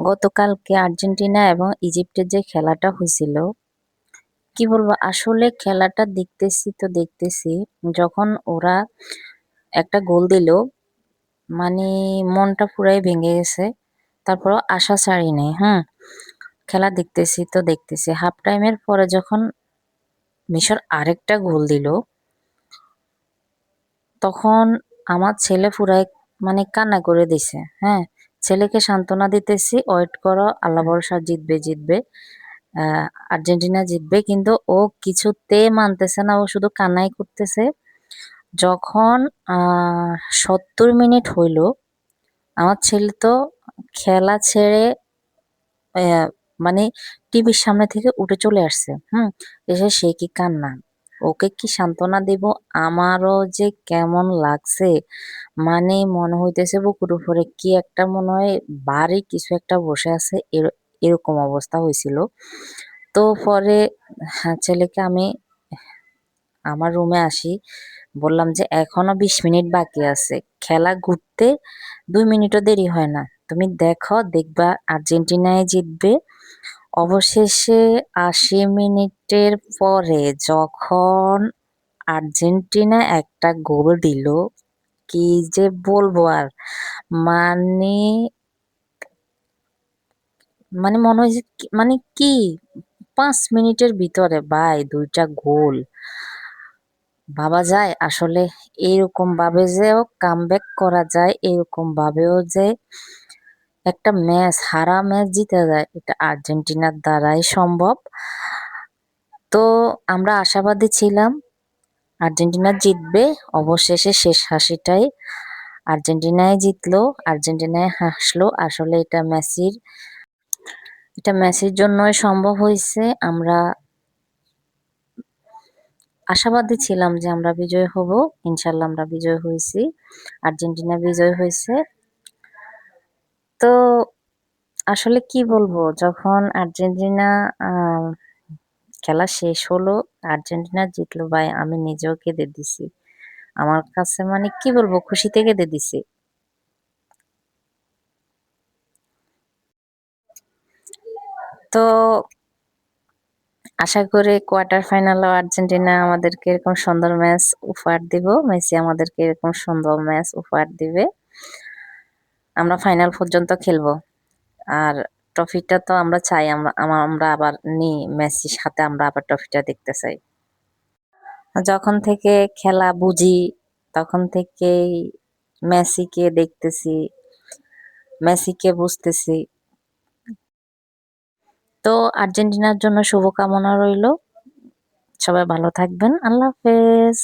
গতকালকে আর্জেন্টিনা এবং ইজিপ্টের যে খেলাটা হয়েছিল, কি বলবো, আসলে খেলাটা দেখতেছি যখন ওরা একটা গোল দিল, মানে মনটা পুরাই ভেঙে গেছে। তারপরও আশা ছাড়ি নাই। খেলা দেখতেছি হাফ টাইমের পরে যখন মিশর আরেকটা গোল দিল, তখন আমার ছেলে পুরাই মানে কান্না করে দিছে। ছেলেকে সান্ত্বনা দিতেছি, ওয়েট করো, আল্লাহ ভরসা, জিতবে। আর্জেন্টিনা জিতবে, কিন্তু ও কিছুতে মানতেছে না, ও শুধু কান্নাই করতেছে। যখন 70 মিনিট হইল, আমার ছেলে তো খেলা ছেড়ে আহ, মানে টিভির সামনে থেকে উঠে চলে আসছে। এসে সে কি কান্না, ওকে কি সান্ত্বনা দেব। আমারও যে কেমন লাগছে, মানে মনে হইতেছে বুকুর উপরে কি একটা মনে হয় ভারী কিছু একটা বসে আছে, এরকম অবস্থা হয়েছিল। তো পরে ছেলেকে আমি আমার রুমে আসি, বললাম যে এখনো 20 মিনিট বাকি আছে, খেলা ঘুরতে 2 মিনিটও দেরি হয় না, তুমি দেখবা আর্জেন্টিনায় জিতবে। অবশেষে 80 মিনিটের পরে যখন আর্জেন্টিনা একটা গোল দিল, কি যে বলবো আর, মানে মানে মনে হয় যে মানে কি 5 মিনিটের ভিতরে ভাই দুইটা গোল, ভাবা যায় আসলে এরকম ভাবে যেও কামব্যাক করা যায়, এরকম ভাবেও যে একটা হারা ম্যাচ জিতে যায়, এটা আর্জেন্টিনার দ্বারাই সম্ভব। তো আমরা আশাবাদী ছিলাম আর্জেন্টিনা জিতবে। অবশেষে শেষ হাসিটাই আর্জেন্টিনায় জিতলো, আর্জেন্টিনায় হাসলো। আসলে এটা মেসির জন্যই সম্ভব হয়েছে। আমরা আশাবাদী ছিলাম যে আমরা বিজয় হব, ইনশাল্লাহ আমরা বিজয় হয়েছি, আর্জেন্টিনা বিজয় হয়েছে। তো আসলে কি বলবো, যখন আর্জেন্টিনা খেলা শেষ হলো, আর্জেন্টিনা জিতলো, ভাই আমি নিজেও কেঁদে দিছি। আমার কাছে মানে কি বলবো, খুশিতে কেঁদে দিছি। তো আশা করি কোয়ার্টার ফাইনালেও আর্জেন্টিনা আমাদেরকে এরকম সুন্দর ম্যাচ উপহার দিব, মেসি আমাদেরকে এরকম সুন্দর ম্যাচ উপহার দিবে, আমরা ফাইনাল পর্যন্ত খেলবো। আর ট্রফিটা তো আমরা চাই, আমরা আবার মেসির সাথে আমরা আবার ট্রফিটা দেখতে চাই। যখন থেকে খেলা বুঝি তখন থেকেই মেসিকে দেখতেছি, মেসিকে বুঝতেছি। তো আর্জেন্টিনার জন্য শুভকামনা রইল, সবাই ভালো থাকবেন, আল্লাহ হাফেজ।